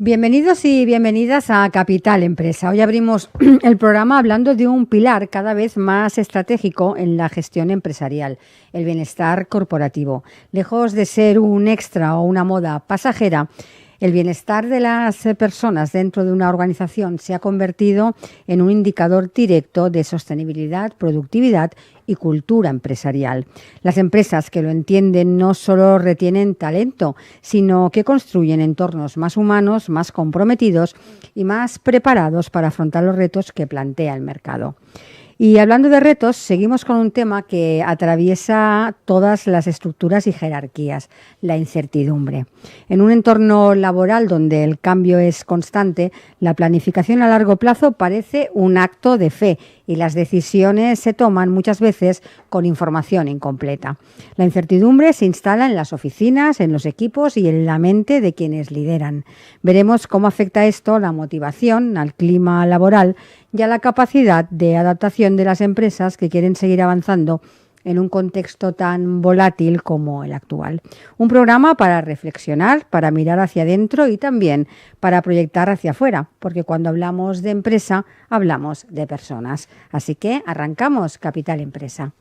Bienvenidos y bienvenidas a Capital Empresa. Hoy abrimos el programa hablando de un pilar cada vez más estratégico en la gestión empresarial, el bienestar corporativo. Lejos de ser un extra o una moda pasajera, el bienestar de las personas dentro de una organización se ha convertido en un indicador directo de sostenibilidad, productividad y cultura empresarial. Las empresas que lo entienden no solo retienen talento, sino que construyen entornos más humanos, más comprometidos y más preparados para afrontar los retos que plantea el mercado. Y hablando de retos, seguimos con un tema que atraviesa todas las estructuras y jerarquías, la incertidumbre. En un entorno laboral donde el cambio es constante, la planificación a largo plazo parece un acto de fe y las decisiones se toman muchas veces con información incompleta. La incertidumbre se instala en las oficinas, en los equipos y en la mente de quienes lideran. Veremos cómo afecta esto a la motivación, al clima laboral y a la capacidad de adaptación de las empresas que quieren seguir avanzando en un contexto tan volátil como el actual. Un programa para reflexionar, para mirar hacia adentro y también para proyectar hacia afuera, porque cuando hablamos de empresa, hablamos de personas. Así que arrancamos Capital Empresa.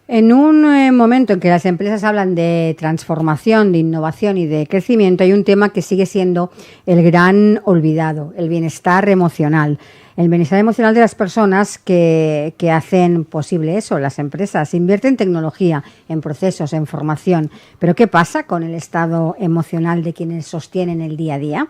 En un momento en que las empresas hablan de transformación, de innovación y de crecimiento, hay un tema que sigue siendo el gran olvidado, el bienestar emocional. El bienestar emocional de las personas que hacen posible eso. Las empresas invierten en tecnología, en procesos, en formación. Pero ¿qué pasa con el estado emocional de quienes sostienen el día a día?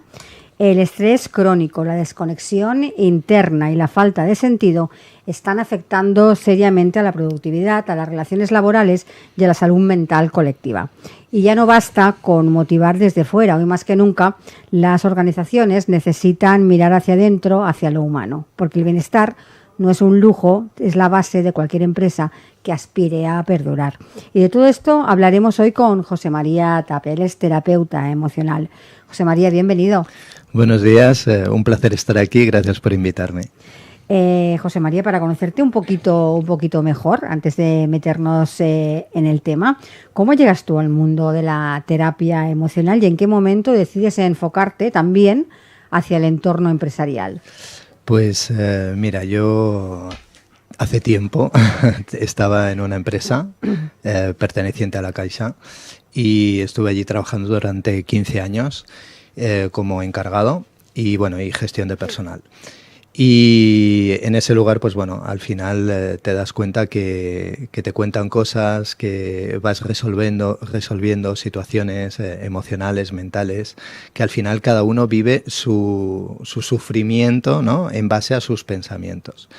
El estrés crónico, la desconexión interna y la falta de sentido están afectando seriamente a la productividad, a las relaciones laborales y a la salud mental colectiva. Y ya no basta con motivar desde fuera. Hoy más que nunca, las organizaciones necesitan mirar hacia adentro, hacia lo humano, porque el bienestar no es un lujo, es la base de cualquier empresa que aspire a perdurar. Y de todo esto hablaremos hoy con José María Tapia, él es terapeuta emocional. José María, bienvenido. Buenos días, un placer estar aquí, gracias por invitarme. José María, para conocerte un poquito mejor, antes de meternos en el tema, ¿cómo llegas tú al mundo de la terapia emocional y en qué momento decides enfocarte también hacia el entorno empresarial? Pues mira, yo hace tiempo estaba en una empresa perteneciente a la Caixa y estuve allí trabajando durante 15 años como encargado y gestión de personal. Y en ese lugar, pues bueno, al final te das cuenta que te cuentan cosas, que vas resolviendo situaciones emocionales, mentales, que al final cada uno vive su sufrimiento, ¿no?, en base a sus pensamientos.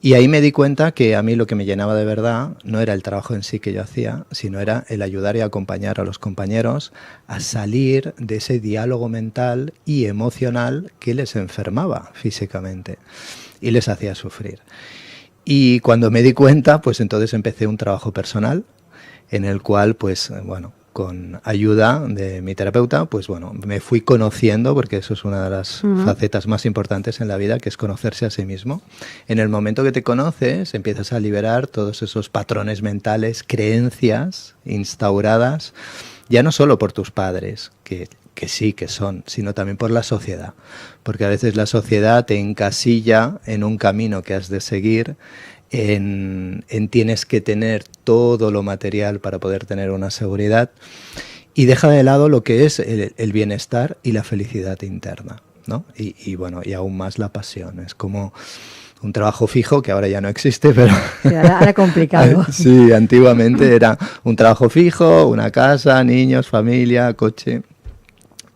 Y ahí me di cuenta que a mí lo que me llenaba de verdad no era el trabajo en sí que yo hacía, sino era el ayudar y acompañar a los compañeros a salir de ese diálogo mental y emocional que les enfermaba físicamente y les hacía sufrir. Y cuando me di cuenta, pues entonces empecé un trabajo personal en el cual, pues bueno, con ayuda de mi terapeuta, pues bueno, me fui conociendo, porque eso es una de las facetas más importantes en la vida, que es conocerse a sí mismo. En el momento que te conoces, empiezas a liberar todos esos patrones mentales, creencias instauradas, ya no solo por tus padres, que sí que son, sino también por la sociedad. Porque a veces la sociedad te encasilla en un camino que has de seguir, en tienes que tener todo lo material para poder tener una seguridad y deja de lado lo que es el bienestar y la felicidad interna, ¿no? Y aún más la pasión. Es como un trabajo fijo que ahora ya no existe, pero sí, ahora complicado. Sí, antiguamente era un trabajo fijo, una casa, niños, familia, coche.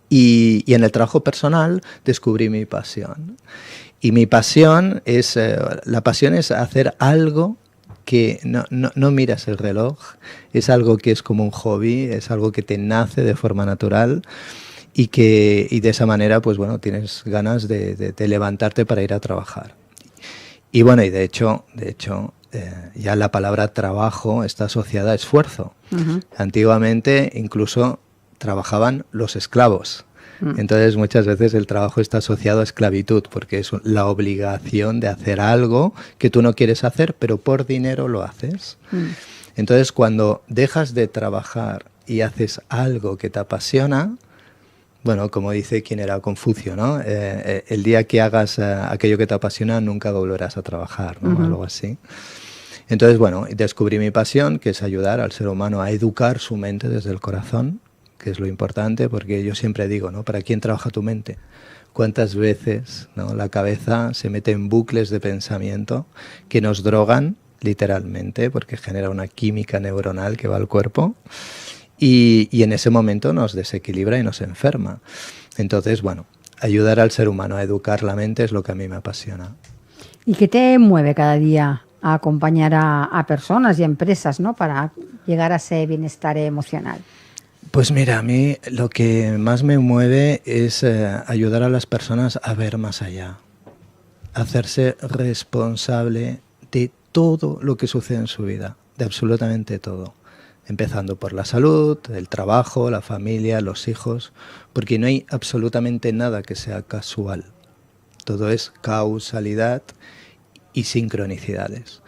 Y en el trabajo personal descubrí mi pasión. Y mi pasión es, la pasión es hacer algo que no miras el reloj, es algo que es como un hobby, es algo que te nace de forma natural y de esa manera, pues bueno, tienes ganas de levantarte para ir a trabajar. Y bueno, y de hecho, ya la palabra trabajo está asociada a esfuerzo. Antiguamente incluso trabajaban los esclavos. Entonces muchas veces el trabajo está asociado a esclavitud, porque es la obligación de hacer algo que tú no quieres hacer, pero por dinero lo haces. Entonces cuando dejas de trabajar y haces algo que te apasiona, bueno, como dice quien era Confucio, ¿no? El día que hagas aquello que te apasiona, nunca volverás a trabajar, ¿no? Algo así. Entonces, bueno, descubrí mi pasión, que es ayudar al ser humano a educar su mente desde el corazón, que es lo importante, porque yo siempre digo, ¿no? ¿Para quién trabaja tu mente? ¿Cuántas veces, ¿no? La cabeza se mete en bucles de pensamiento que nos drogan, literalmente, porque genera una química neuronal que va al cuerpo, y en ese momento nos desequilibra y nos enferma. Entonces, bueno, ayudar al ser humano a educar la mente es lo que a mí me apasiona. ¿Y qué te mueve cada día a acompañar a personas y empresas, ¿no? Para llegar a ese bienestar emocional? Pues mira, a mí lo que más me mueve es ayudar a las personas a ver más allá, a hacerse responsable de todo lo que sucede en su vida, de absolutamente todo. Empezando por la salud, el trabajo, la familia, los hijos, porque no hay absolutamente nada que sea casual. Todo es causalidad y sincronicidades.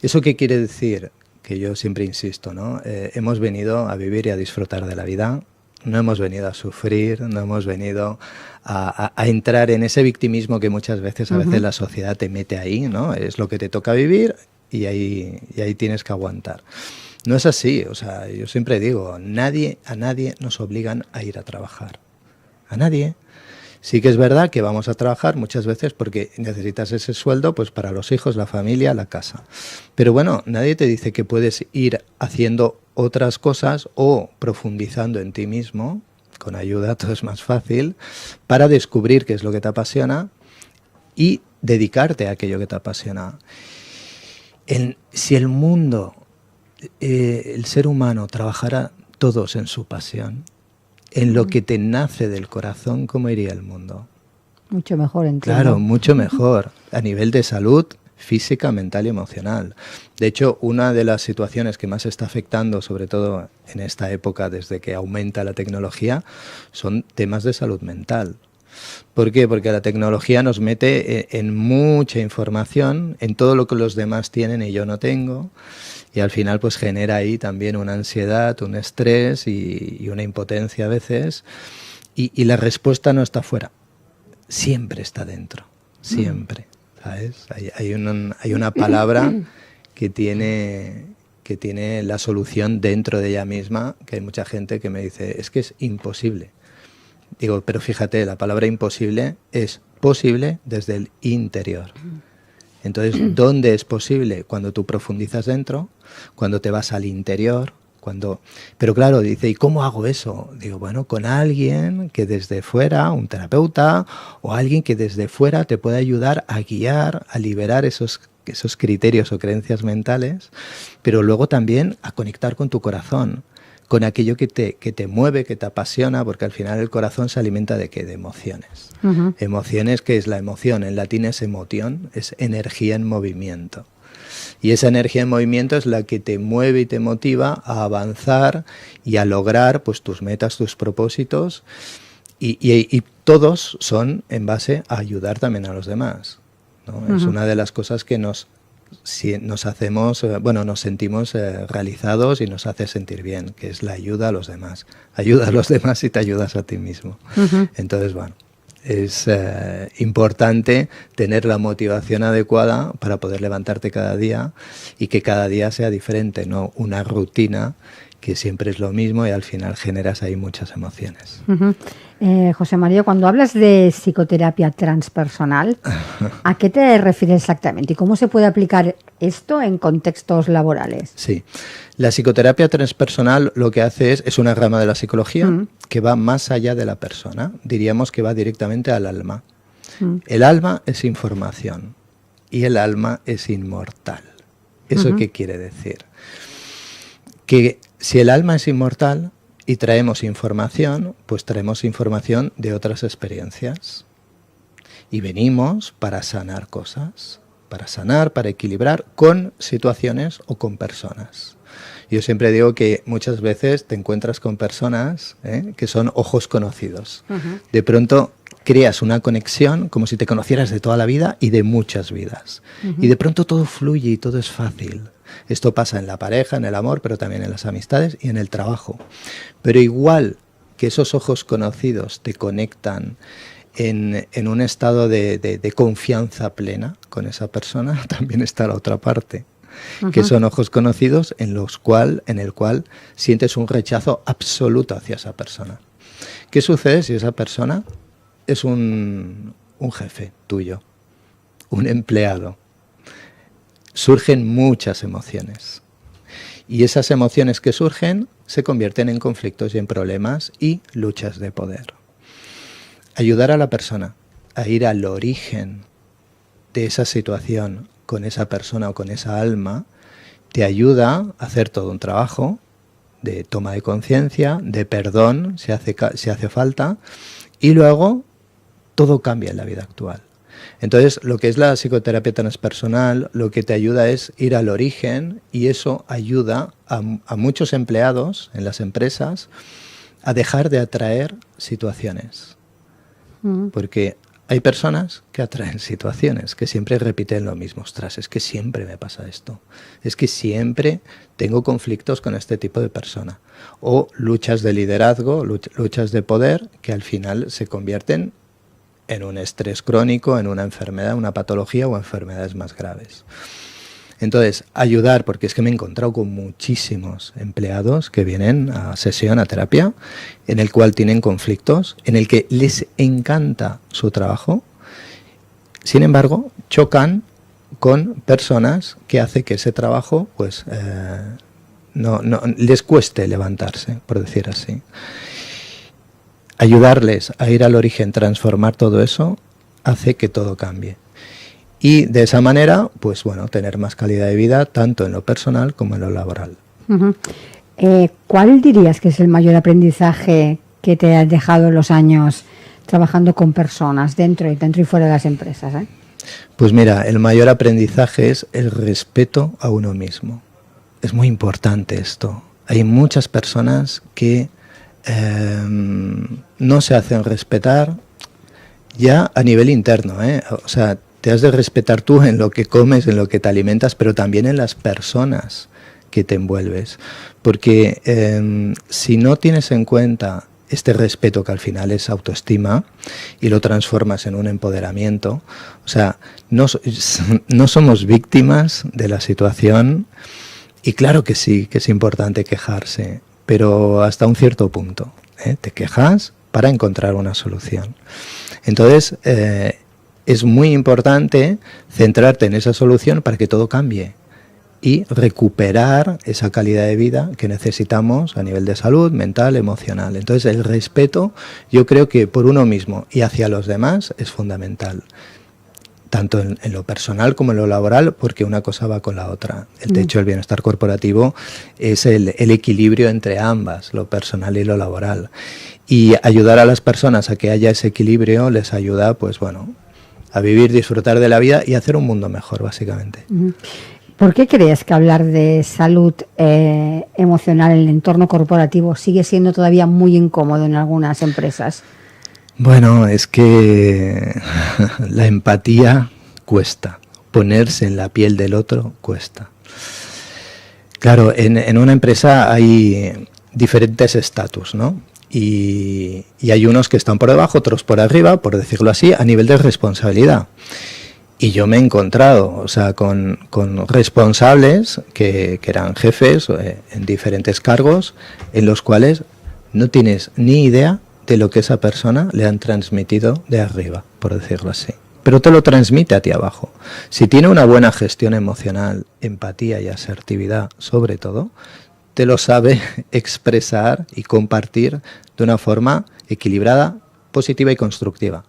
¿Eso qué quiere decir? Que yo siempre insisto, ¿no? Hemos venido a vivir y a disfrutar de la vida, no hemos venido a sufrir, no hemos venido a entrar en ese victimismo que muchas veces, a veces la sociedad te mete ahí, ¿no? Es lo que te toca vivir y ahí tienes que aguantar. No es así, o sea, yo siempre digo, a nadie nos obligan a ir a trabajar, a nadie. Sí que es verdad que vamos a trabajar muchas veces porque necesitas ese sueldo pues para los hijos, la familia, la casa. Pero bueno, nadie te dice que puedes ir haciendo otras cosas o profundizando en ti mismo, con ayuda todo es más fácil, para descubrir qué es lo que te apasiona y dedicarte a aquello que te apasiona. Si el mundo, el ser humano trabajara todos en su pasión, en lo que te nace del corazón, ¿cómo iría el mundo? Mucho mejor, entiendo. Claro, mucho mejor, a nivel de salud física, mental y emocional. De hecho, una de las situaciones que más está afectando, sobre todo en esta época, desde que aumenta la tecnología, son temas de salud mental. ¿Por qué? Porque la tecnología nos mete en mucha información, en todo lo que los demás tienen y yo no tengo, y al final pues genera ahí también una ansiedad, un estrés y una impotencia a veces, y la respuesta no está fuera, siempre está dentro, siempre, ¿sabes? Hay una palabra que tiene la solución dentro de ella misma, que hay mucha gente que me dice, es que es imposible. Digo, pero fíjate, la palabra imposible es posible desde el interior. Entonces, ¿dónde es posible? Cuando tú profundizas dentro, cuando te vas al interior, Pero claro, dice, ¿y cómo hago eso? Digo, bueno, con alguien que desde fuera, un terapeuta, o alguien que desde fuera te pueda ayudar a guiar, a liberar esos criterios o creencias mentales, pero luego también a conectar con tu corazón, con aquello que te mueve, que te apasiona, porque al final el corazón se alimenta ¿de qué? De emociones. Emociones, ¿qué es la emoción? En latín es emotion, es energía en movimiento. Y esa energía en movimiento es la que te mueve y te motiva a avanzar y a lograr pues tus metas, tus propósitos, y todos son en base a ayudar también a los demás, ¿no? Es una de las cosas que nos hacemos, nos sentimos realizados y nos hace sentir bien, que es la ayuda a los demás. Ayuda a los demás y te ayudas a ti mismo. Entonces, bueno, es importante tener la motivación adecuada para poder levantarte cada día y que cada día sea diferente, no una rutina que siempre es lo mismo y al final generas ahí muchas emociones. José María, cuando hablas de psicoterapia transpersonal, ¿a qué te refieres exactamente? ¿Y cómo se puede aplicar esto en contextos laborales? Sí, la psicoterapia transpersonal lo que hace es una rama de la psicología que va más allá de la persona. Diríamos que va directamente al alma. El alma es información y el alma es inmortal. ¿Eso qué quiere decir? Que si el alma es inmortal, y traemos información, pues traemos información de otras experiencias. Y venimos para sanar cosas, para equilibrar con situaciones o con personas. Yo siempre digo que muchas veces te encuentras con personas que son ojos conocidos. Uh-huh. De pronto creas una conexión como si te conocieras de toda la vida y de muchas vidas. Uh-huh. Y de pronto todo fluye y todo es fácil. Esto pasa en la pareja, en el amor, pero también en las amistades y en el trabajo. Pero igual que esos ojos conocidos te conectan en un estado de confianza plena con esa persona, también está la otra parte. Uh-huh. Que son ojos conocidos en el cual sientes un rechazo absoluto hacia esa persona. ¿Qué sucede si esa persona es un jefe tuyo, un empleado? Surgen muchas emociones y esas emociones que surgen se convierten en conflictos y en problemas y luchas de poder. Ayudar a la persona a ir al origen de esa situación con esa persona o con esa alma te ayuda a hacer todo un trabajo de toma de conciencia, de perdón si hace falta, y luego todo cambia en la vida actual. Entonces, lo que es la psicoterapia transpersonal, lo que te ayuda es ir al origen, y eso ayuda a muchos empleados en las empresas a dejar de atraer situaciones. Porque hay personas que atraen situaciones, que siempre repiten lo mismo. Ostras, es que siempre me pasa esto. Es que siempre tengo conflictos con este tipo de persona. O luchas de liderazgo, luchas de poder, que al final se convierten en un estrés crónico, en una enfermedad, una patología o enfermedades más graves. Entonces, ayudar, porque es que me he encontrado con muchísimos empleados que vienen a sesión, a terapia, en el cual tienen conflictos, en el que les encanta su trabajo, sin embargo, chocan con personas que hace que ese trabajo pues no les cueste levantarse, por decir así. Ayudarles a ir al origen, transformar todo eso, hace que todo cambie. Y de esa manera, pues bueno, tener más calidad de vida, tanto en lo personal como en lo laboral. Uh-huh. ¿Cuál dirías que es el mayor aprendizaje que te has dejado en los años trabajando con personas dentro y fuera de las empresas? Pues mira, el mayor aprendizaje es el respeto a uno mismo. Es muy importante esto. Hay muchas personas que no se hacen respetar ya a nivel interno, O sea, te has de respetar tú en lo que comes, en lo que te alimentas, pero también en las personas que te envuelves. Porque si no tienes en cuenta este respeto, que al final es autoestima, y lo transformas en un empoderamiento, o sea, no somos víctimas de la situación, y claro que sí, que es importante quejarse, pero hasta un cierto punto. Te quejas para encontrar una solución. Entonces, es muy importante centrarte en esa solución para que todo cambie y recuperar esa calidad de vida que necesitamos a nivel de salud mental, emocional. Entonces, el respeto, yo creo que por uno mismo y hacia los demás es fundamental, tanto en lo personal como en lo laboral, porque una cosa va con la otra. De hecho, el bienestar corporativo es el equilibrio entre ambas, lo personal y lo laboral. Y ayudar a las personas a que haya ese equilibrio les ayuda, pues bueno, a vivir, disfrutar de la vida y hacer un mundo mejor, básicamente. ¿Por qué crees que hablar de salud emocional en el entorno corporativo sigue siendo todavía muy incómodo en algunas empresas? Bueno, es que la empatía cuesta, ponerse en la piel del otro cuesta. Claro, en una empresa hay diferentes estatus, ¿no? Y hay unos que están por debajo, otros por arriba, por decirlo así, a nivel de responsabilidad. Y yo me he encontrado, o sea, con responsables que eran jefes en diferentes cargos, en los cuales no tienes ni idea de lo que esa persona le han transmitido de arriba, por decirlo así. Pero te lo transmite a ti abajo. Si tiene una buena gestión emocional, empatía y asertividad, sobre todo, te lo sabe expresar y compartir de una forma equilibrada, positiva y constructiva.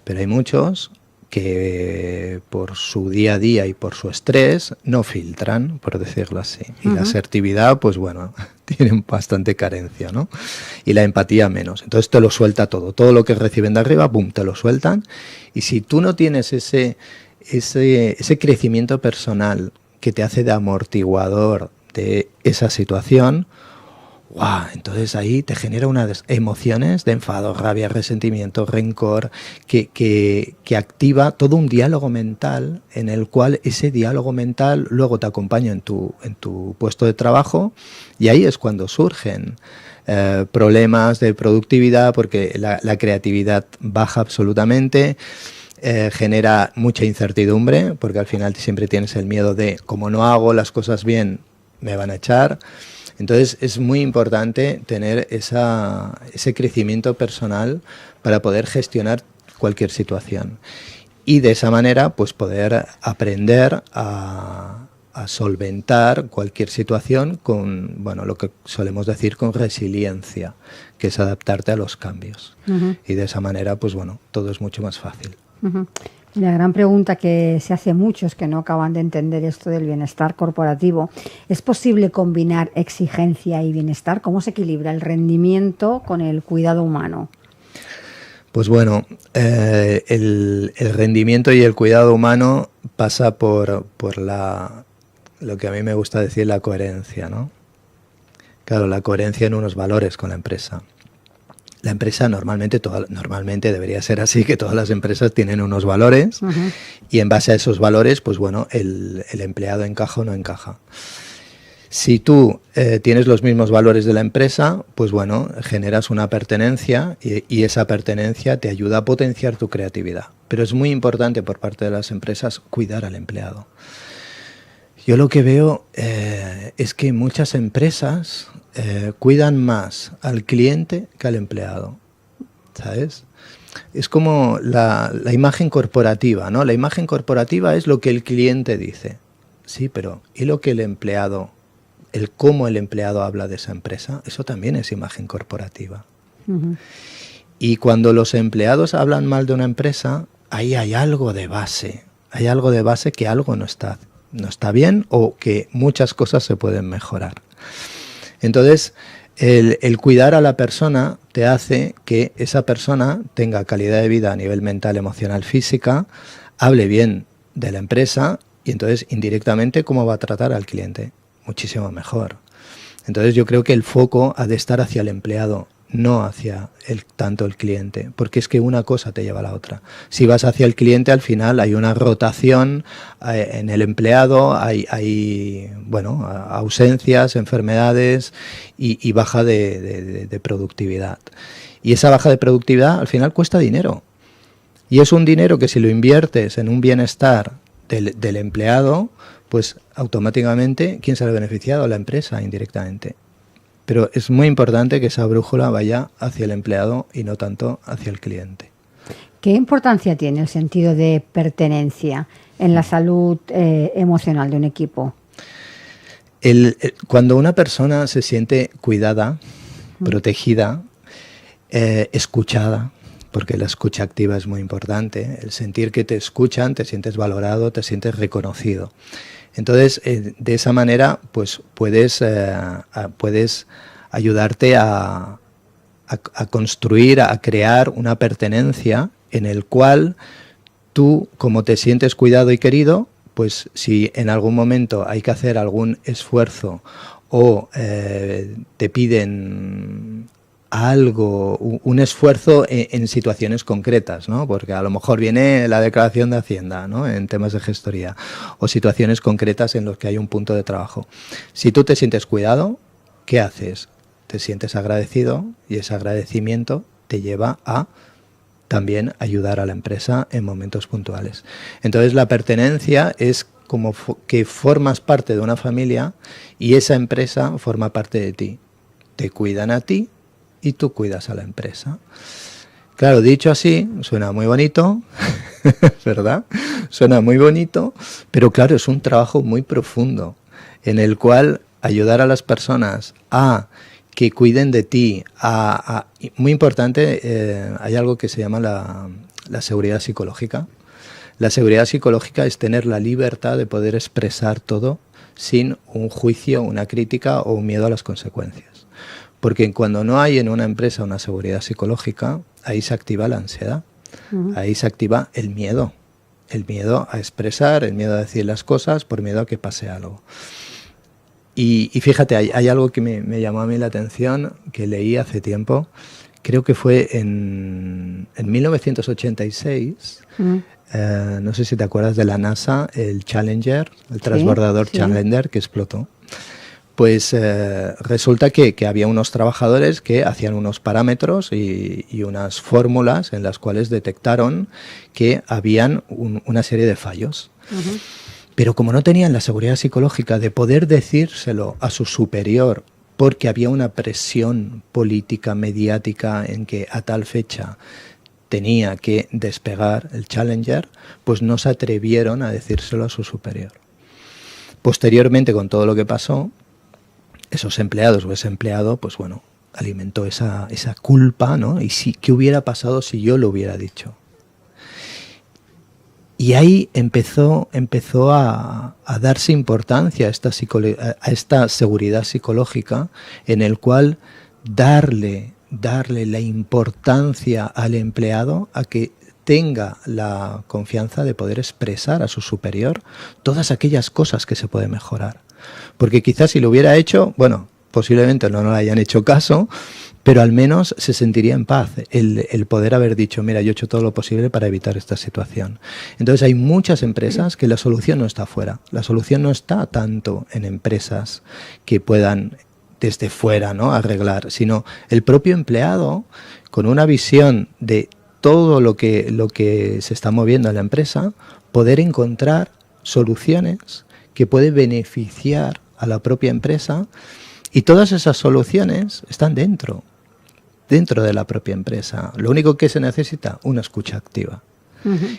Pero hay muchos que por su día a día y por su estrés no filtran, por decirlo así. Y la asertividad, pues bueno, tienen bastante carencia, ¿no? Y la empatía menos. Entonces te lo suelta todo. Todo lo que reciben de arriba, ¡pum!, te lo sueltan. Y si tú no tienes ese crecimiento personal que te hace de amortiguador de esa situación, ¡guau!, entonces ahí te genera unas emociones de enfado, rabia, resentimiento, rencor, que activa todo un diálogo mental, en el cual ese diálogo mental luego te acompaña en tu puesto de trabajo, y ahí es cuando surgen problemas de productividad, porque la creatividad baja absolutamente. Genera mucha incertidumbre, porque al final siempre tienes el miedo de, como no hago las cosas bien, me van a echar. Entonces es muy importante tener ese crecimiento personal para poder gestionar cualquier situación, y de esa manera pues poder aprender a solventar cualquier situación con, bueno, lo que solemos decir con resiliencia, que es adaptarte a los cambios. Y de esa manera pues bueno, todo es mucho más fácil. La gran pregunta que se hace muchos que no acaban de entender esto del bienestar corporativo: ¿es posible combinar exigencia y bienestar? ¿Cómo se equilibra el con el cuidado humano? Pues bueno, el rendimiento y el cuidado humano pasa por lo que a mí me gusta decir, la coherencia, ¿no? Claro, la coherencia en unos valores con la empresa. La empresa normalmente debería ser así, que todas las empresas tienen unos valores, y en base a esos valores, pues bueno, el empleado encaja o no encaja. Si tú tienes los mismos valores de la empresa, pues bueno, generas una pertenencia, y esa pertenencia te ayuda a potenciar tu creatividad. Pero es muy importante por parte de las empresas cuidar al empleado. Yo lo que veo es que muchas empresas cuidan más al cliente que al empleado, ¿sabes? Es como la imagen corporativa, ¿no? La imagen corporativa es lo que el cliente dice, sí, pero ¿y lo que el empleado, cómo el empleado habla de esa empresa? Eso también es imagen corporativa. Y cuando los empleados hablan mal de una empresa, ahí hay algo de base, que algo no está bien, o que muchas cosas se pueden mejorar. Entonces, el cuidar a la persona te hace que esa persona tenga calidad de vida a nivel mental, emocional, física, hable bien de la empresa, y entonces indirectamente cómo va a tratar al cliente, muchísimo mejor. Entonces yo creo que el foco ha de estar hacia el empleado, no hacia tanto el cliente, porque es que una cosa te lleva a la otra. Si vas hacia el cliente, al final hay una rotación en el empleado, hay bueno, ausencias, enfermedades y baja de productividad. Y esa baja de productividad al final cuesta dinero. Y es un dinero que, si lo inviertes en un bienestar del empleado, pues automáticamente, ¿quién sale beneficiado? La empresa, indirectamente. Pero es muy importante que esa brújula vaya hacia el empleado y no tanto hacia el cliente. ¿Qué importancia tiene el sentido de pertenencia en la salud emocional de un equipo? Cuando una persona se siente cuidada, protegida, escuchada, porque la escucha activa es muy importante, el sentir que te escuchan, te sientes valorado, te sientes reconocido. Entonces, de esa manera, pues puedes ayudarte a construir, a crear una pertenencia en el cual tú, como te sientes cuidado y querido, pues si en algún momento hay que hacer algún esfuerzo o te piden algo, un esfuerzo en situaciones concretas, ¿no? Porque a lo mejor viene la declaración de Hacienda, ¿no?, en temas de gestoría, o situaciones concretas en las que hay un punto de trabajo. Si tú te sientes cuidado, ¿qué haces? Te sientes agradecido, y ese agradecimiento te lleva a también ayudar a la empresa en momentos puntuales. Entonces, la pertenencia es como que formas parte de una familia, y esa empresa forma parte de ti. Te cuidan a ti y tú cuidas a la empresa. Claro, dicho así, suena muy bonito, ¿verdad? Suena muy bonito, pero claro, es un trabajo muy profundo, en el cual ayudar a las personas a que cuiden de ti, muy importante, hay algo que se llama la seguridad psicológica. La seguridad psicológica es tener la libertad de poder expresar todo sin un juicio, una crítica o un miedo a las consecuencias. Porque cuando no hay en una empresa una seguridad psicológica, ahí se activa la ansiedad, ahí se activa el miedo a expresar, el miedo a decir las cosas por miedo a que pase algo. Y fíjate, hay algo que me llamó a mí la atención, que leí hace tiempo, creo que fue en 1986, no sé si te acuerdas de la NASA, el Challenger, el transbordador Challenger que explotó. Pues resulta que había unos trabajadores que hacían unos parámetros y unas fórmulas en las cuales detectaron que habían una serie de fallos. Pero como no tenían la seguridad psicológica de poder decírselo a su superior, porque había una presión política, mediática, en que a tal fecha tenía que despegar el Challenger, pues no se atrevieron a decírselo a su superior. Posteriormente, con todo lo que pasó, esos empleados o ese empleado, pues bueno, alimentó esa culpa, ¿no? Y ¿qué hubiera pasado si yo lo hubiera dicho? Y ahí empezó a darse importancia a esta seguridad psicológica, en el cual darle la importancia al empleado a que tenga la confianza de poder expresar a su superior todas aquellas cosas que se pueden mejorar. Porque quizás si lo hubiera hecho, bueno, posiblemente no le hayan hecho caso, pero al menos se sentiría en paz el poder haber dicho, mira, yo he hecho todo lo posible para evitar esta situación. Entonces hay muchas empresas que la solución no está fuera. La solución no está tanto en empresas que puedan desde fuera, ¿no?, arreglar, sino el propio empleado con una visión de todo lo que se está moviendo en la empresa, poder encontrar soluciones que pueden beneficiar a la propia empresa, y todas esas soluciones están dentro de la propia empresa. Lo único que se necesita, una escucha activa.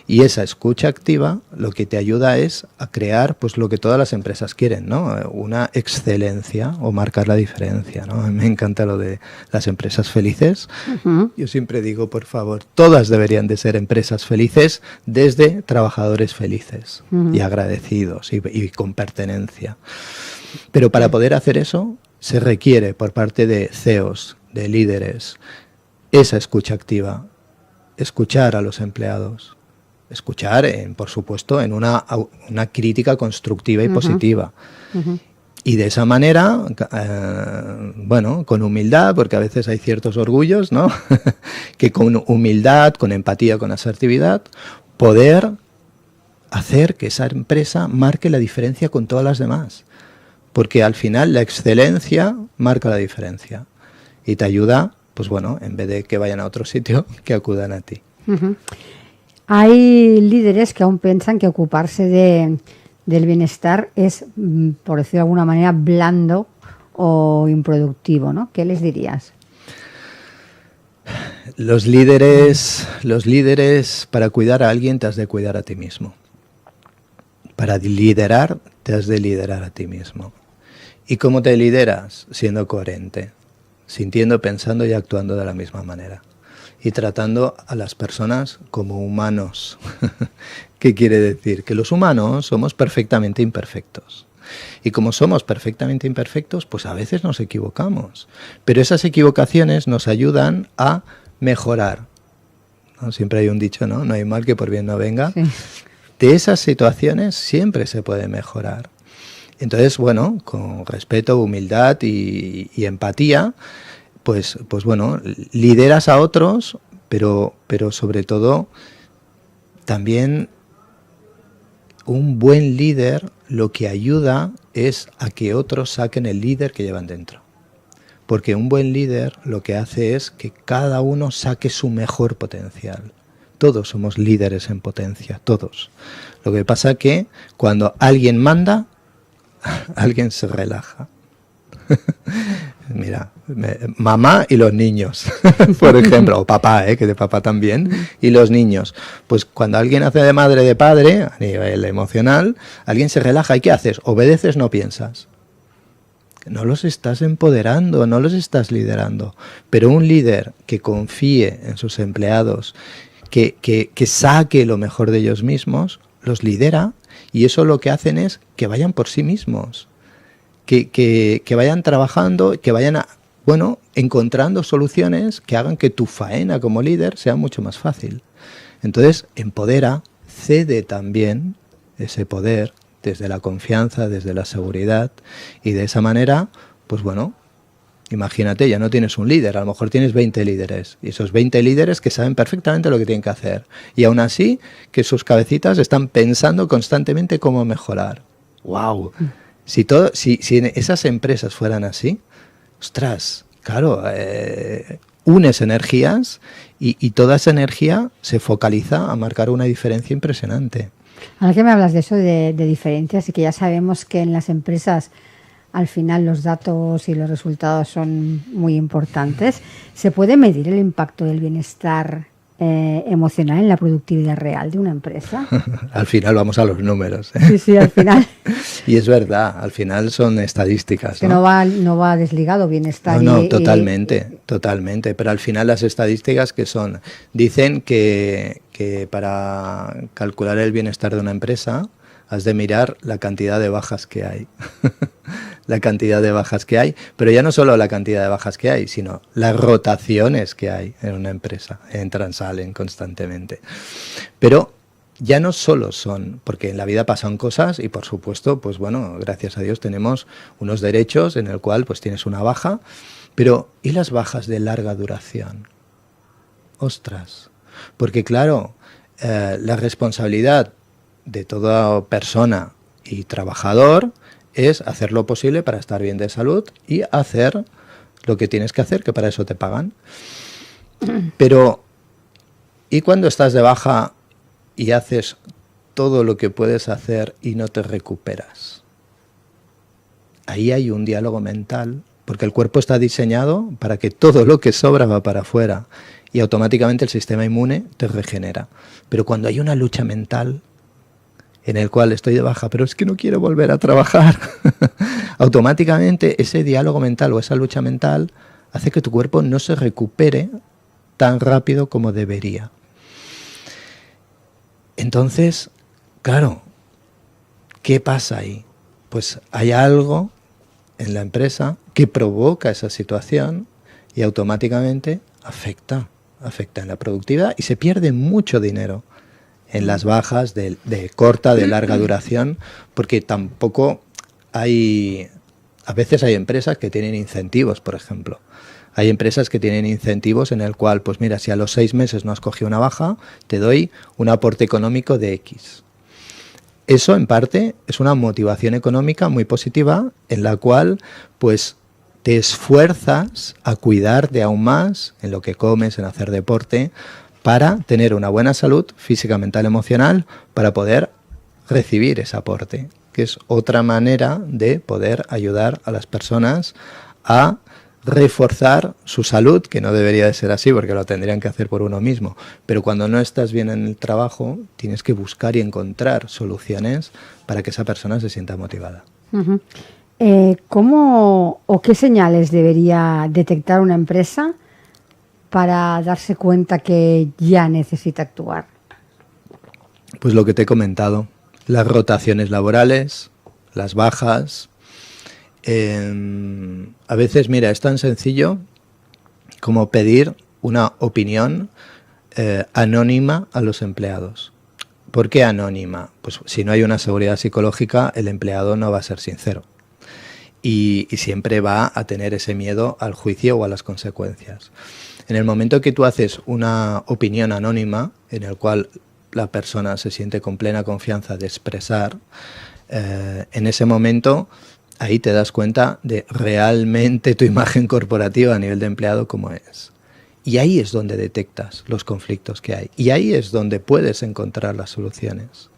Y esa escucha activa lo que te ayuda es a crear pues lo que todas las empresas quieren, ¿no? Una excelencia o marcar la diferencia, ¿no? A mí me encanta lo de las empresas felices. Yo siempre digo, por favor, todas deberían de ser empresas felices, desde trabajadores felices y agradecidos y con pertenencia. Pero para poder hacer eso se requiere por parte de CEOs, de líderes, esa escucha activa, escuchar a los empleados, escuchar, por supuesto, en una crítica constructiva y positiva. Y de esa manera, bueno, con humildad, porque a veces hay ciertos orgullos, ¿no? Que con humildad, con empatía, con asertividad, poder hacer que esa empresa marque la diferencia con todas las demás. Porque al final la excelencia marca la diferencia y te ayuda, pues bueno, en vez de que vayan a otro sitio, que acudan a ti. Hay líderes que aún piensan que ocuparse del bienestar es, por decirlo de alguna manera, blando o improductivo, ¿no? ¿Qué les dirías? Los líderes, para cuidar a alguien te has de cuidar a ti mismo. Para liderar, te has de liderar a ti mismo. ¿Y cómo te lideras? Siendo coherente, sintiendo, pensando y actuando de la misma manera. Y tratando a las personas como humanos. ¿Qué quiere decir? Que los humanos somos perfectamente imperfectos. Y como somos perfectamente imperfectos, pues a veces nos equivocamos. Pero esas equivocaciones nos ayudan a mejorar, ¿no? Siempre hay un dicho, ¿no? No hay mal que por bien no venga. Sí. De esas situaciones siempre se puede mejorar. Entonces, bueno, con respeto, humildad y empatía, pues bueno, lideras a otros, pero sobre todo también un buen líder lo que ayuda es a que otros saquen el líder que llevan dentro. Porque un buen líder lo que hace es que cada uno saque su mejor potencial. Todos somos líderes en potencia, todos. Lo que pasa es que cuando alguien manda, alguien se relaja. Mira, mamá y los niños, por ejemplo, o papá, que de papá también, y los niños. Pues cuando alguien hace de madre de padre, a nivel emocional, alguien se relaja. ¿Y qué haces? Obedeces, no piensas. No los estás empoderando, no los estás liderando. Pero un líder que confíe en sus empleados, que saque lo mejor de ellos mismos, los lidera y eso lo que hacen es que vayan por sí mismos, que vayan trabajando, que vayan encontrando soluciones que hagan que tu faena como líder sea mucho más fácil. Entonces, empodera, cede también ese poder desde la confianza, desde la seguridad, y de esa manera, pues bueno, imagínate, ya no tienes un líder, a lo mejor tienes 20 líderes, y esos 20 líderes que saben perfectamente lo que tienen que hacer, y aún así que sus cabecitas están pensando constantemente cómo mejorar. ¡Wow! Si esas empresas fueran así, ostras, claro, unes energías y toda esa energía se focaliza a marcar una diferencia impresionante. Ahora que me hablas de eso, de diferencias, y que ya sabemos que en las empresas al final los datos y los resultados son muy importantes, ¿se puede medir el impacto del bienestar emocional en la productividad real de una empresa? Al final vamos a los números. Sí, al final. Y es verdad, al final son estadísticas. Que no va desligado bienestar. No, totalmente. Pero al final las estadísticas que son, dicen que para calcular el bienestar de una empresa has de mirar la cantidad de bajas que hay. La cantidad de bajas que hay, pero ya no solo la cantidad de bajas que hay, sino las rotaciones que hay en una empresa, entran, salen constantemente. Pero ya no solo son, porque en la vida pasan cosas y por supuesto, pues bueno, gracias a Dios tenemos unos derechos en el cual pues tienes una baja, pero ¿y las bajas de larga duración? Ostras, porque claro, la responsabilidad de toda persona y trabajador es hacer lo posible para estar bien de salud y hacer lo que tienes que hacer, que para eso te pagan. Pero, ¿y cuando estás de baja y haces todo lo que puedes hacer y no te recuperas? Ahí hay un diálogo mental, porque el cuerpo está diseñado para que todo lo que sobra va para afuera y automáticamente el sistema inmune te regenera. Pero cuando hay una lucha mental en el cual estoy de baja, pero es que no quiero volver a trabajar, automáticamente ese diálogo mental o esa lucha mental hace que tu cuerpo no se recupere tan rápido como debería. Entonces, claro, ¿qué pasa ahí? Pues hay algo en la empresa que provoca esa situación y automáticamente afecta en la productividad y se pierde mucho dinero en las bajas de corta, de larga duración, porque tampoco a veces hay empresas que tienen incentivos, por ejemplo. Hay empresas que tienen incentivos en el cual, pues mira, si a los 6 meses no has cogido una baja, te doy un aporte económico de X. Eso, en parte, es una motivación económica muy positiva en la cual, pues, te esfuerzas a cuidarte aún más en lo que comes, en hacer deporte, para tener una buena salud física, mental, emocional, para poder recibir ese aporte, que es otra manera de poder ayudar a las personas a reforzar su salud, que no debería de ser así porque lo tendrían que hacer por uno mismo, pero cuando no estás bien en el trabajo tienes que buscar y encontrar soluciones para que esa persona se sienta motivada. Uh-huh. ¿Cómo o qué señales debería detectar una empresa para darse cuenta que ya necesita actuar? Pues lo que te he comentado, las rotaciones laborales, las bajas. A veces, mira, es tan sencillo como pedir una opinión anónima a los empleados. ¿Por qué anónima? Pues si no hay una seguridad psicológica, el empleado no va a ser sincero. Y siempre va a tener ese miedo al juicio o a las consecuencias. En el momento que tú haces una opinión anónima, en el cual la persona se siente con plena confianza de expresar, en ese momento ahí te das cuenta de realmente tu imagen corporativa a nivel de empleado cómo es. Y ahí es donde detectas los conflictos que hay. Y ahí es donde puedes encontrar las soluciones.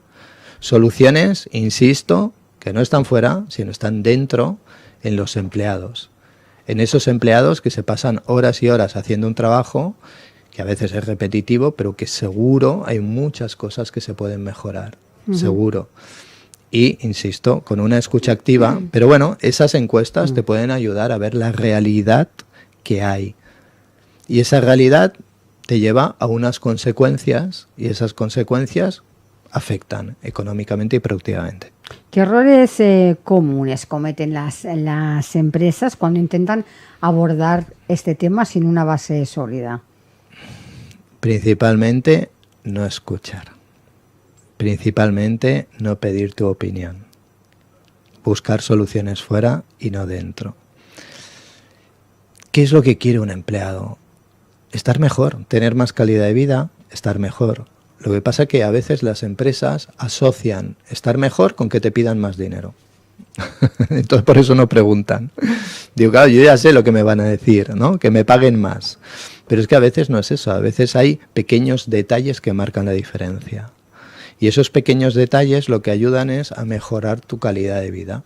Soluciones, insisto, que no están fuera, sino están dentro en los empleados. En esos empleados que se pasan horas y horas haciendo un trabajo que a veces es repetitivo, pero que seguro hay muchas cosas que se pueden mejorar, seguro. Y, insisto, con una escucha activa, pero bueno, esas encuestas te pueden ayudar a ver la realidad que hay. Y esa realidad te lleva a unas consecuencias, y esas consecuencias afectan económicamente y productivamente. ¿Qué errores comunes cometen las empresas cuando intentan abordar este tema sin una base sólida? Principalmente no escuchar. Principalmente no pedir tu opinión. Buscar soluciones fuera y no dentro. ¿Qué es lo que quiere un empleado? Estar mejor, tener más calidad de vida, estar mejor. Lo que pasa es que a veces las empresas asocian estar mejor con que te pidan más dinero. Entonces por eso no preguntan. Digo, claro, yo ya sé lo que me van a decir, ¿no? Que me paguen más. Pero es que a veces no es eso. A veces hay pequeños detalles que marcan la diferencia. Y esos pequeños detalles lo que ayudan es a mejorar tu calidad de vida.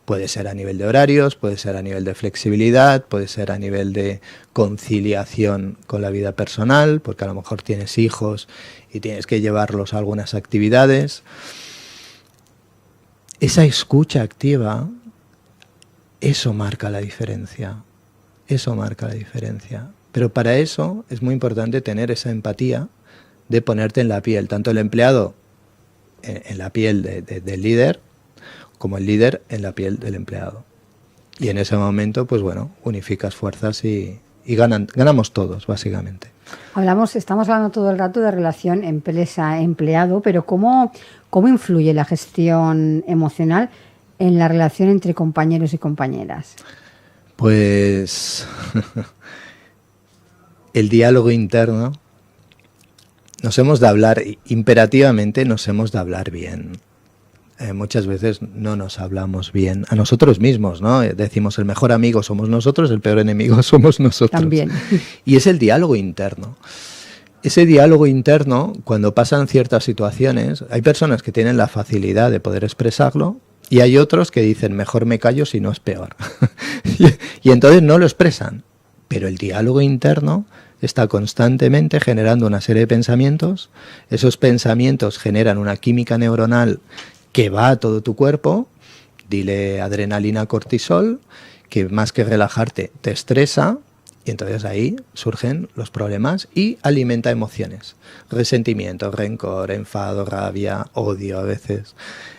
Puede ser a nivel de horarios, puede ser a nivel de flexibilidad, puede ser a nivel de conciliación con la vida personal, porque a lo mejor tienes hijos y tienes que llevarlos a algunas actividades. Esa escucha activa, eso marca la diferencia. Eso marca la diferencia. Pero para eso es muy importante tener esa empatía de ponerte en la piel, tanto el empleado en la piel del líder, como el líder en la piel del empleado. Y en ese momento, pues bueno, unificas fuerzas y ganamos todos, básicamente. Estamos hablando todo el rato de relación empresa-empleado, pero ¿cómo influye la gestión emocional en la relación entre compañeros y compañeras? Pues el diálogo interno, imperativamente nos hemos de hablar bien. Muchas veces no nos hablamos bien a nosotros mismos, ¿no? Decimos el mejor amigo somos nosotros, el peor enemigo somos nosotros. También. Y es el diálogo interno. Ese diálogo interno, cuando pasan ciertas situaciones, hay personas que tienen la facilidad de poder expresarlo y hay otros que dicen mejor me callo si no es peor. y entonces no lo expresan. Pero el diálogo interno está constantemente generando una serie de pensamientos. Esos pensamientos generan una química neuronal que va a todo tu cuerpo, dile adrenalina, cortisol, que más que relajarte te estresa, y entonces ahí surgen los problemas y alimenta emociones, resentimiento, rencor, enfado, rabia, odio a veces.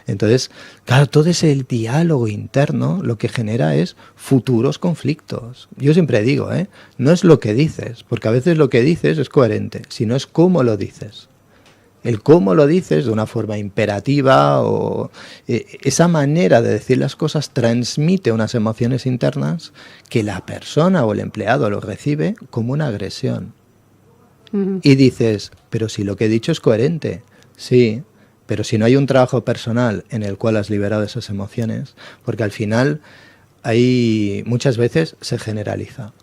Entonces, claro, todo ese diálogo interno lo que genera es futuros conflictos. Yo siempre digo, no es lo que dices, porque a veces lo que dices es coherente, sino es cómo lo dices. El cómo lo dices de una forma imperativa o esa manera de decir las cosas transmite unas emociones internas que la persona o el empleado lo recibe como una agresión. Uh-huh. Y dices, pero si lo que he dicho es coherente, sí, pero si no hay un trabajo personal en el cual has liberado esas emociones, porque al final muchas veces se generaliza.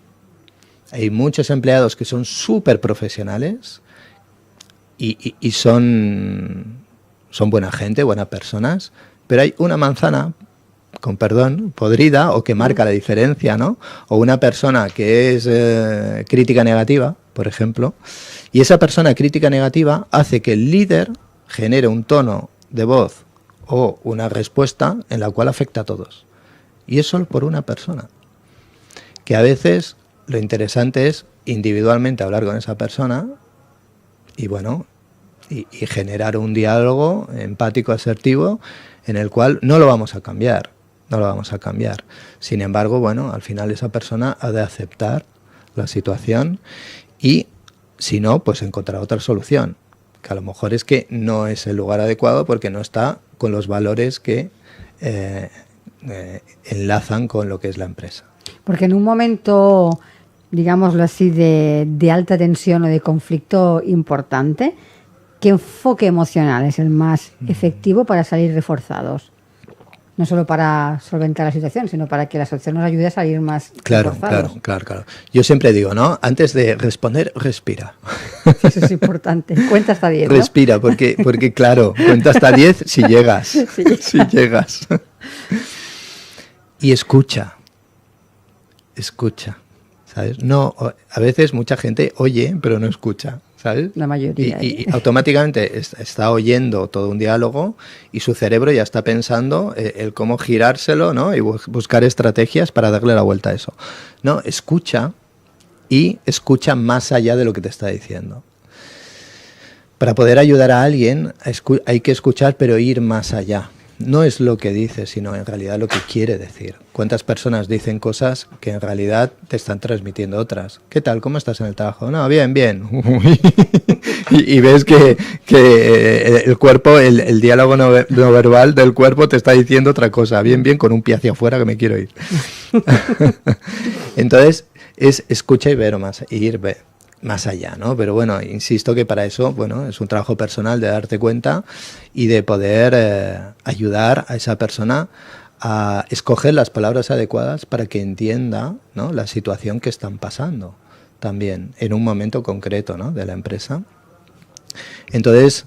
Hay muchos empleados que son súper profesionales y son buena gente, buenas personas, pero hay una manzana, con perdón, podrida o que marca la diferencia, ¿no? O una persona que es crítica negativa, por ejemplo, y esa persona crítica negativa hace que el líder genere un tono de voz o una respuesta en la cual afecta a todos. Y es solo por una persona. Que a veces lo interesante es individualmente hablar con esa persona y bueno, y generar un diálogo empático, asertivo, en el cual no lo vamos a cambiar, Sin embargo, bueno, al final esa persona ha de aceptar la situación y, si no, pues encontrar otra solución, que a lo mejor es que no es el lugar adecuado porque no está con los valores que enlazan con lo que es la empresa. Porque en un momento, digámoslo así, de alta tensión o de conflicto importante, ¿qué enfoque emocional es el más efectivo para salir reforzados? No solo para solventar la situación, sino para que la solución nos ayude a salir más reforzados. Claro. Yo siempre digo, ¿no? Antes de responder, respira. Eso es importante. Cuenta hasta 10, ¿no? Respira, porque claro, cuenta hasta 10 si llegas. Si llegas. Y escucha, ¿sabes? No, a veces mucha gente oye, pero no escucha, ¿sabes? La mayoría. Y automáticamente está oyendo todo un diálogo y su cerebro ya está pensando el cómo girárselo, ¿no? Y buscar estrategias para darle la vuelta a eso. No, escucha y escucha más allá de lo que te está diciendo. Para poder ayudar a alguien hay que escuchar, pero ir más allá. No es lo que dice, sino en realidad lo que quiere decir. ¿Cuántas personas dicen cosas que en realidad te están transmitiendo otras? ¿Qué tal? ¿Cómo estás en el trabajo? No, bien, bien. y ves que el cuerpo, el diálogo no verbal del cuerpo te está diciendo otra cosa. Bien, bien, con un pie hacia afuera que me quiero ir. Entonces, es escucha y ver más, y ir más allá, ¿no? Pero bueno, insisto que para eso, bueno, es un trabajo personal de darte cuenta y de poder ayudar a esa persona a escoger las palabras adecuadas para que entienda, ¿no?, la situación que están pasando también en un momento concreto, ¿no?, de la empresa. Entonces,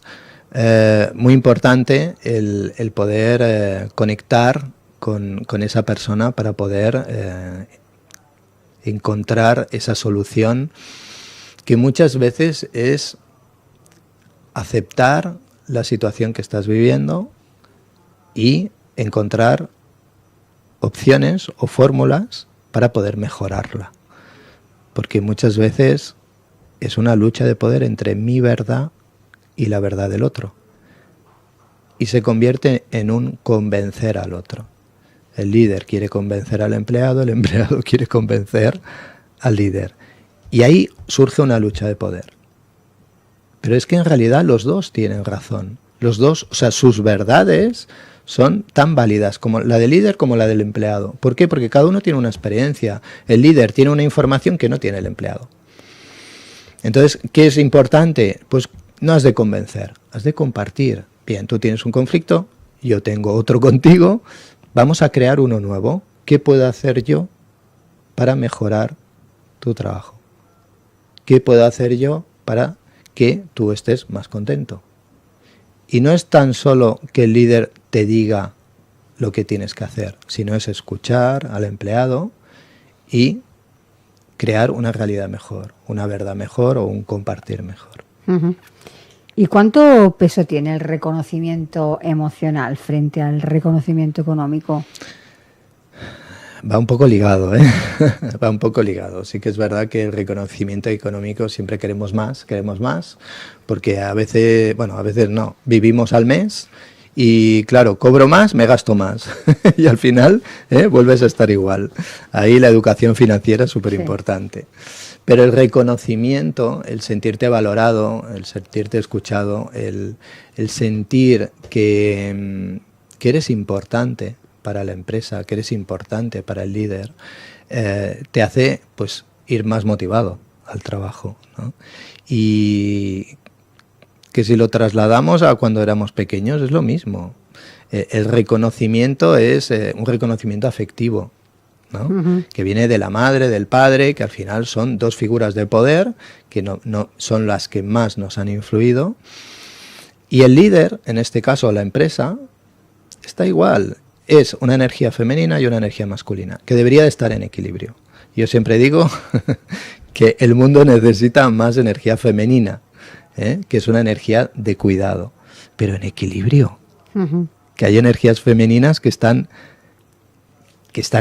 muy importante el poder conectar con esa persona para poder encontrar esa solución, que muchas veces es aceptar la situación que estás viviendo y encontrar opciones o fórmulas para poder mejorarla. Porque muchas veces es una lucha de poder entre mi verdad y la verdad del otro. Y se convierte en un convencer al otro. El líder quiere convencer al empleado, el empleado quiere convencer al líder. Y ahí surge una lucha de poder. Pero es que en realidad los dos tienen razón. Los dos, o sea, sus verdades son tan válidas como la del líder como la del empleado. ¿Por qué? Porque cada uno tiene una experiencia. El líder tiene una información que no tiene el empleado. Entonces, ¿qué es importante? Pues no has de convencer, has de compartir. Bien, tú tienes un conflicto, yo tengo otro contigo, vamos a crear uno nuevo. ¿Qué puedo hacer yo para mejorar tu trabajo? ¿Qué puedo hacer yo para que tú estés más contento? Y no es tan solo que el líder te diga lo que tienes que hacer, sino es escuchar al empleado y crear una realidad mejor, una verdad mejor o un compartir mejor. Uh-huh. ¿Y cuánto peso tiene el reconocimiento emocional frente al reconocimiento económico? Va un poco ligado, ¿eh? Va un poco ligado. Sí que es verdad que el reconocimiento económico siempre queremos más, porque a veces no, vivimos al mes y claro, cobro más, me gasto más y al final vuelves a estar igual. Ahí la educación financiera es súper importante. Sí. Pero el reconocimiento, el sentirte valorado, el sentirte escuchado, el sentir que eres importante para la empresa, que eres importante para el líder, te hace pues ir más motivado al trabajo, ¿no? Y que si lo trasladamos a cuando éramos pequeños es lo mismo. El reconocimiento es un reconocimiento afectivo, ¿no? Uh-huh. Que viene de la madre, del padre, que al final son dos figuras de poder que no son las que más nos han influido. Y el líder, en este caso la empresa, está igual. Es una energía femenina y una energía masculina, que debería de estar en equilibrio. Yo siempre digo que el mundo necesita más energía femenina, que es una energía de cuidado, pero en equilibrio. Uh-huh. Que hay energías femeninas que están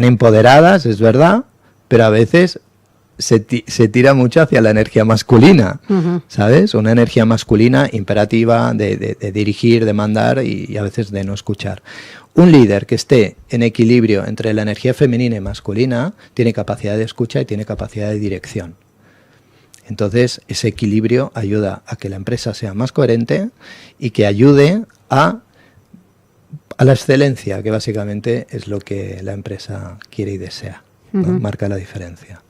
empoderadas, es verdad, pero a veces se tira mucho hacia la energía masculina, uh-huh. ¿Sabes? Una energía masculina imperativa de dirigir, de mandar y a veces de no escuchar. Un líder que esté en equilibrio entre la energía femenina y masculina tiene capacidad de escucha y tiene capacidad de dirección. Entonces, ese equilibrio ayuda a que la empresa sea más coherente y que ayude a la excelencia, que básicamente es lo que la empresa quiere y desea, ¿no? Uh-huh. Marca la diferencia.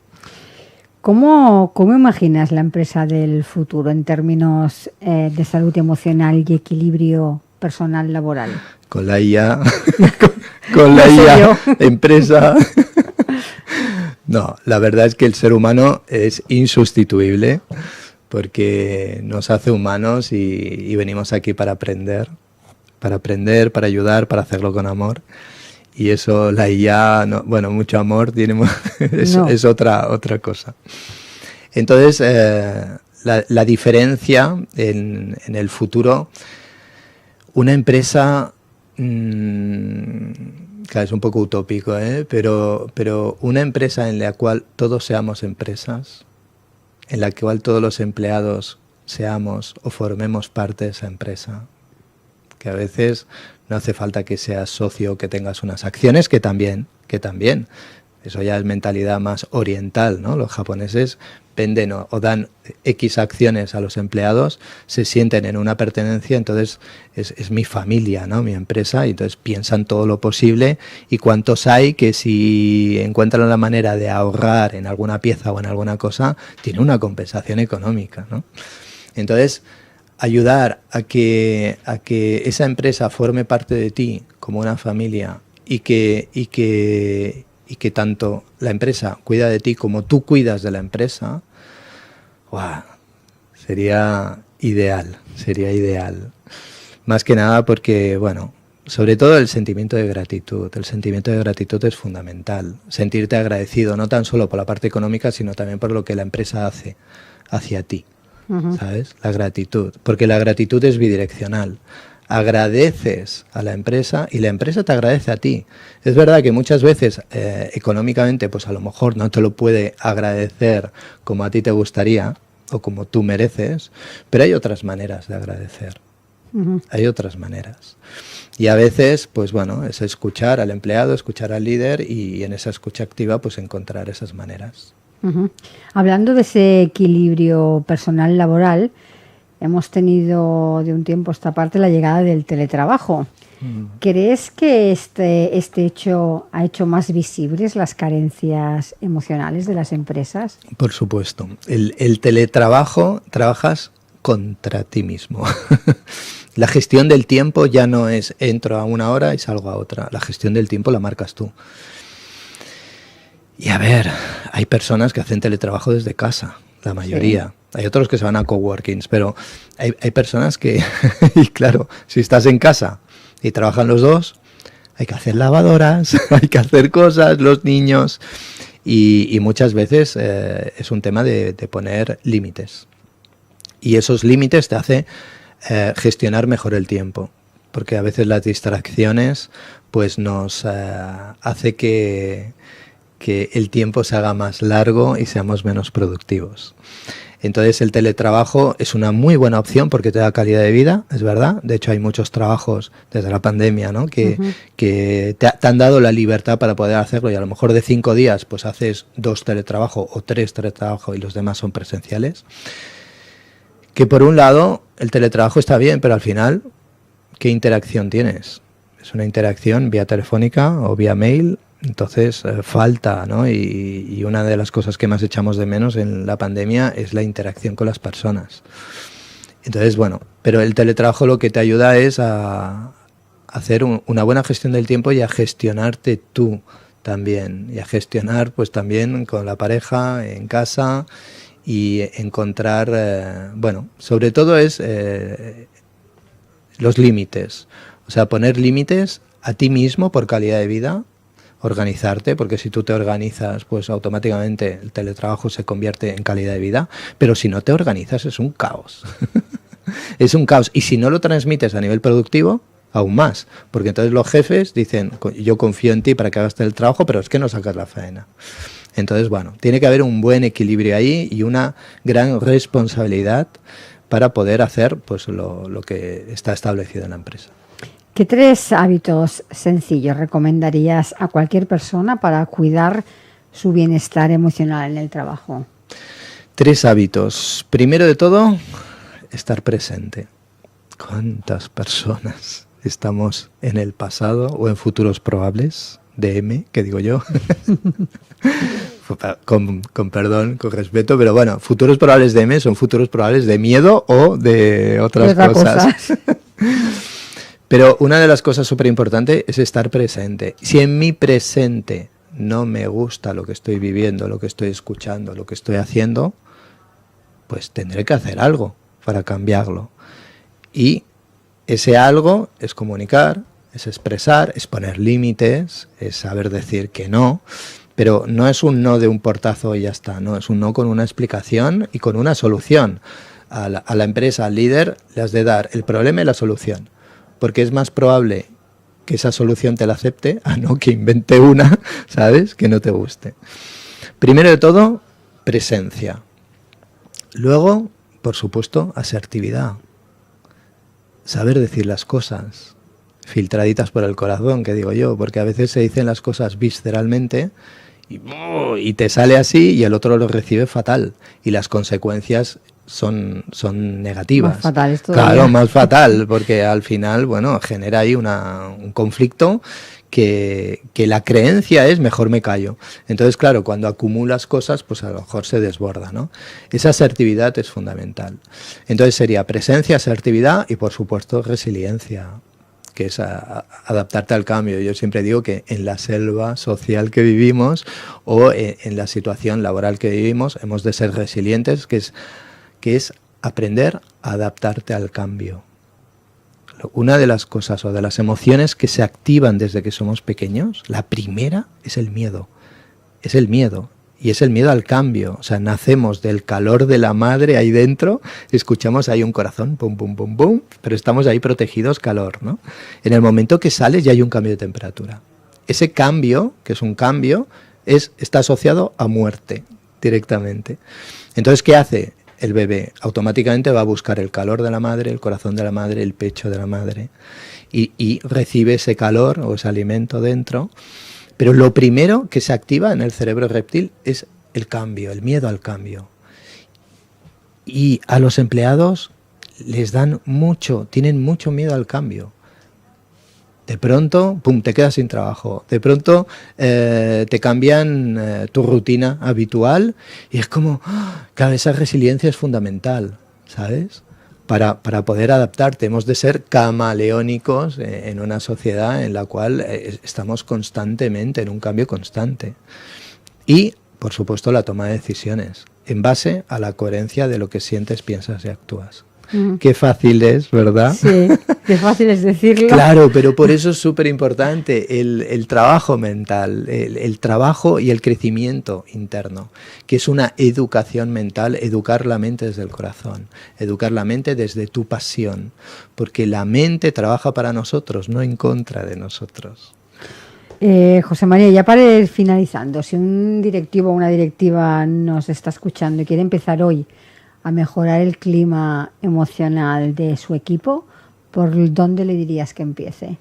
¿Cómo imaginas la empresa del futuro en términos de salud emocional y equilibrio personal laboral? Con la IA, con la IA, empresa. No, la verdad es que el ser humano es insustituible porque nos hace humanos y venimos aquí para aprender, para ayudar, para hacerlo con amor. Y eso, la IA, no, bueno, mucho amor, es otra cosa. Entonces, la diferencia en el futuro, una empresa, claro, es un poco utópico, pero una empresa en la cual todos seamos empresas, en la cual todos los empleados seamos o formemos parte de esa empresa. Que a veces no hace falta que seas socio, que tengas unas acciones, que también. Eso ya es mentalidad más oriental, ¿no? Los japoneses venden o dan X acciones a los empleados, se sienten en una pertenencia, entonces es mi familia, ¿no? Mi empresa, y entonces piensan todo lo posible. Y cuántos hay que si encuentran la manera de ahorrar en alguna pieza o en alguna cosa, tiene una compensación económica, ¿no? Entonces, ayudar a que esa empresa forme parte de ti como una familia y que tanto la empresa cuida de ti como tú cuidas de la empresa, ¡guau!, sería ideal. Más que nada porque, bueno, sobre todo el sentimiento de gratitud. El sentimiento de gratitud es fundamental. Sentirte agradecido, no tan solo por la parte económica, sino también por lo que la empresa hace hacia ti. ¿Sabes? La gratitud, porque la gratitud es bidireccional. Agradeces a la empresa y la empresa te agradece a ti. Es verdad que muchas veces económicamente pues a lo mejor no te lo puede agradecer como a ti te gustaría o como tú mereces, pero hay otras maneras de agradecer. Hay otras maneras. Y a veces, pues bueno, es escuchar al empleado, escuchar al líder y en esa escucha activa pues encontrar esas maneras. Hablando de ese equilibrio personal-laboral, hemos tenido de un tiempo a esta parte la llegada del teletrabajo. ¿Crees que este hecho ha hecho más visibles las carencias emocionales de las empresas? Por supuesto. El teletrabajo, trabajas contra ti mismo. La gestión del tiempo ya no es entro a una hora y salgo a otra. La gestión del tiempo la marcas tú. Y a ver, hay personas que hacen teletrabajo desde casa, la mayoría. Sí. Hay otros que se van a coworkings, pero hay personas que, y claro, si estás en casa y trabajan los dos, hay que hacer lavadoras, hay que hacer cosas, los niños, y muchas veces es un tema de poner límites. Y esos límites te hace gestionar mejor el tiempo, porque a veces las distracciones pues nos hace que el tiempo se haga más largo y seamos menos productivos. Entonces el teletrabajo es una muy buena opción porque te da calidad de vida, es verdad. De hecho hay muchos trabajos desde la pandemia, ¿no? que te han dado la libertad para poder hacerlo, y a lo mejor de 5 días pues haces 2 teletrabajos o 3 teletrabajos y los demás son presenciales. Que por un lado el teletrabajo está bien, pero al final, ¿qué interacción tienes? Es una interacción vía telefónica o vía mail. Entonces falta, ¿no? Y una de las cosas que más echamos de menos en la pandemia es la interacción con las personas. Entonces, bueno, pero el teletrabajo lo que te ayuda es a hacer una buena gestión del tiempo y a gestionarte tú también. Y a gestionar pues también con la pareja, en casa, y encontrar, bueno, sobre todo es los límites. O sea, poner límites a ti mismo por calidad de vida. Organizarte, porque si tú te organizas, pues automáticamente el teletrabajo se convierte en calidad de vida, pero si no te organizas es un caos. Es un caos, y si no lo transmites a nivel productivo, aún más, porque entonces los jefes dicen, yo confío en ti para que hagas el trabajo, pero es que no sacas la faena. Entonces, bueno, tiene que haber un buen equilibrio ahí y una gran responsabilidad para poder hacer pues lo que está establecido en la empresa. ¿Qué 3 hábitos sencillos recomendarías a cualquier persona para cuidar su bienestar emocional en el trabajo? 3 hábitos. Primero de todo, estar presente. ¿Cuántas personas estamos en el pasado o en futuros probables? DM, que digo yo. con perdón, con respeto, pero bueno, futuros probables de M son futuros probables de miedo o de otras cosas. Pero una de las cosas súper importantes es estar presente. Si en mi presente no me gusta lo que estoy viviendo, lo que estoy escuchando, lo que estoy haciendo, pues tendré que hacer algo para cambiarlo. Y ese algo es comunicar, es expresar, es poner límites, es saber decir que no, pero no es un no de un portazo y ya está, no, es un no con una explicación y con una solución. A la empresa, al líder, le has de dar el problema y la solución, porque es más probable que esa solución te la acepte a no que invente una, ¿sabes?, que no te guste. Primero de todo, presencia. Luego, por supuesto, asertividad. Saber decir las cosas, filtraditas por el corazón, que digo yo, porque a veces se dicen las cosas visceralmente y te sale así y el otro lo recibe fatal y las consecuencias son negativas. Más fatal es todavía. Claro, más fatal, porque al final, bueno, genera ahí un conflicto que la creencia es mejor me callo. Entonces, claro, cuando acumulas cosas, pues a lo mejor se desborda, ¿no? Esa asertividad es fundamental. Entonces sería presencia, asertividad y, por supuesto, resiliencia, que es adaptarte al cambio. Yo siempre digo que en la selva social que vivimos o en la situación laboral que vivimos hemos de ser resilientes, que es aprender a adaptarte al cambio. Una de las cosas o de las emociones que se activan desde que somos pequeños, la primera es el miedo. Es el miedo. Y es el miedo al cambio. O sea, nacemos del calor de la madre ahí dentro, escuchamos ahí un corazón, pum, pum, pum, pum, pero estamos ahí protegidos, calor, ¿no? En el momento que sales ya hay un cambio de temperatura. Ese cambio, que es un cambio, está asociado a muerte directamente. Entonces, ¿qué hace? El bebé automáticamente va a buscar el calor de la madre, el corazón de la madre, el pecho de la madre y recibe ese calor o ese alimento dentro. Pero lo primero que se activa en el cerebro reptil es el cambio, el miedo al cambio. Y a los empleados tienen mucho miedo al cambio. De pronto, pum, te quedas sin trabajo. De pronto te cambian tu rutina habitual y es como, cada vez esa resiliencia es fundamental, ¿sabes? Para poder adaptarte. Hemos de ser camaleónicos en una sociedad en la cual estamos constantemente, en un cambio constante. Y, por supuesto, la toma de decisiones en base a la coherencia de lo que sientes, piensas y actúas. Qué fácil es, ¿verdad? Sí, qué fácil es decirlo. Claro, pero por eso es súper importante el trabajo mental, el trabajo y el crecimiento interno, que es una educación mental, educar la mente desde el corazón, educar la mente desde tu pasión, porque la mente trabaja para nosotros, no en contra de nosotros. José María, ya para ir finalizando, si un directivo o una directiva nos está escuchando y quiere empezar hoy a mejorar el clima emocional de su equipo, ¿por dónde le dirías que empiece?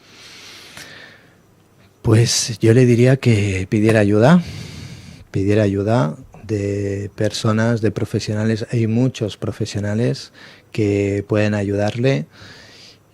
Pues yo le diría que pidiera ayuda de personas, de profesionales. Hay muchos profesionales que pueden ayudarle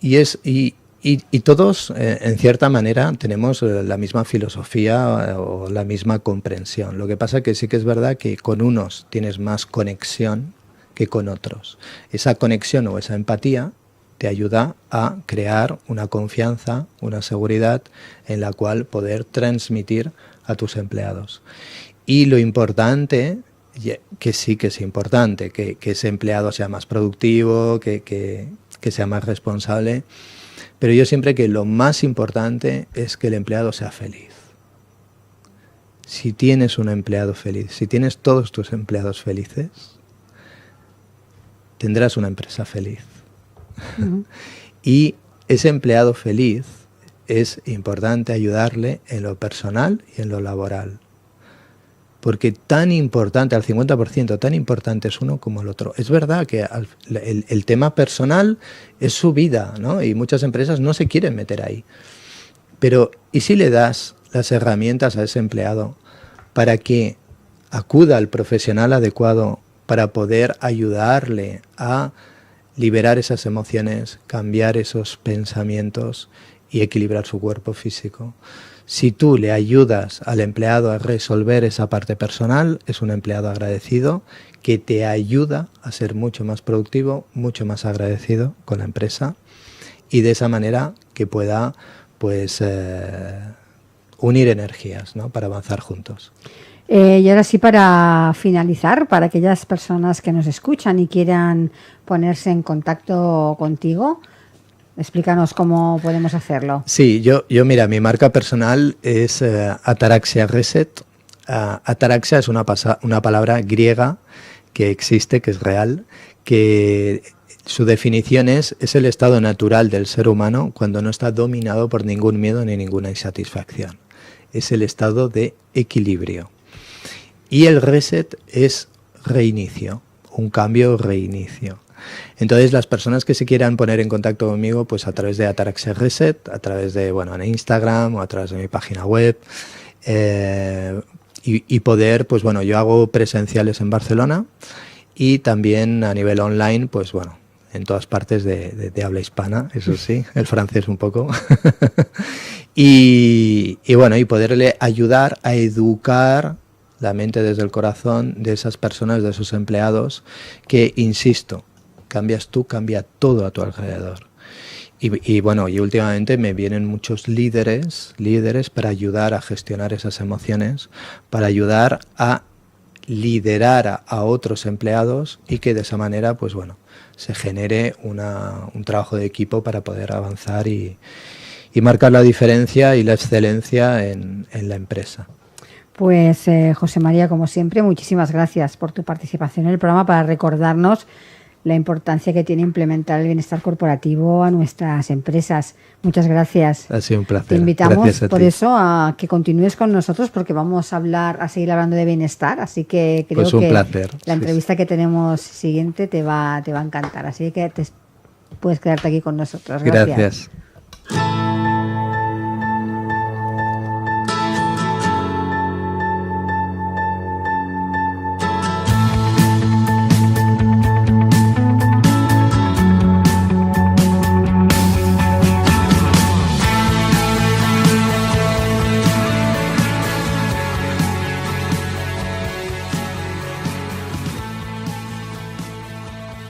y todos, en cierta manera, tenemos la misma filosofía o la misma comprensión. Lo que pasa que sí que es verdad que con unos tienes más conexión que con otros. Esa conexión o esa empatía te ayuda a crear una confianza, una seguridad en la cual poder transmitir a tus empleados. Y lo importante, que sí que es importante, que ese empleado sea más productivo, que sea más responsable, pero yo siempre que lo más importante es que el empleado sea feliz. Si tienes un empleado feliz, si tienes todos tus empleados felices, tendrás una empresa feliz. Y ese empleado feliz es importante ayudarle en lo personal y en lo laboral. Porque tan importante, al 50%, tan importante es uno como el otro. Es verdad que el tema personal es su vida, ¿no? Y muchas empresas no se quieren meter ahí. Pero, ¿y si le das las herramientas a ese empleado para que acuda al profesional adecuado para poder ayudarle a liberar esas emociones, cambiar esos pensamientos y equilibrar su cuerpo físico? Si tú le ayudas al empleado a resolver esa parte personal, es un empleado agradecido que te ayuda a ser mucho más productivo, mucho más agradecido con la empresa y de esa manera que pueda pues unir energías, ¿no? Para avanzar juntos. Y ahora sí, para finalizar, para aquellas personas que nos escuchan y quieran ponerse en contacto contigo, explícanos cómo podemos hacerlo. Sí, yo mira, mi marca personal es Ataraxia Reset. Ataraxia es una palabra griega que existe, que es real, que su definición es el estado natural del ser humano cuando no está dominado por ningún miedo ni ninguna insatisfacción. Es el estado de equilibrio. Y el reset es reinicio un cambio o reinicio. Entonces, las personas que se quieran poner en contacto conmigo, pues a través de Ataraxia Reset, a través de, en Instagram o a través de mi página web, y poder, pues yo hago presenciales en Barcelona y también a nivel online, pues en todas partes de habla hispana, eso sí, el francés un poco. y poderle ayudar a educar la mente desde el corazón de esas personas, de esos empleados, que, insisto, cambias tú, cambia todo a tu alrededor. Y últimamente me vienen muchos líderes para ayudar a gestionar esas emociones, para ayudar a liderar a otros empleados y que de esa manera, se genere un trabajo de equipo para poder avanzar y marcar la diferencia y la excelencia en la empresa. Pues José María, como siempre, muchísimas gracias por tu participación en el programa para recordarnos la importancia que tiene implementar el bienestar corporativo a nuestras empresas. Muchas gracias. Ha sido un placer. Te invitamos por eso a que continúes con nosotros porque vamos a seguir hablando de bienestar, así que creo que placer. La entrevista que tenemos siguiente te va a encantar, así que puedes quedarte aquí con nosotros. Gracias.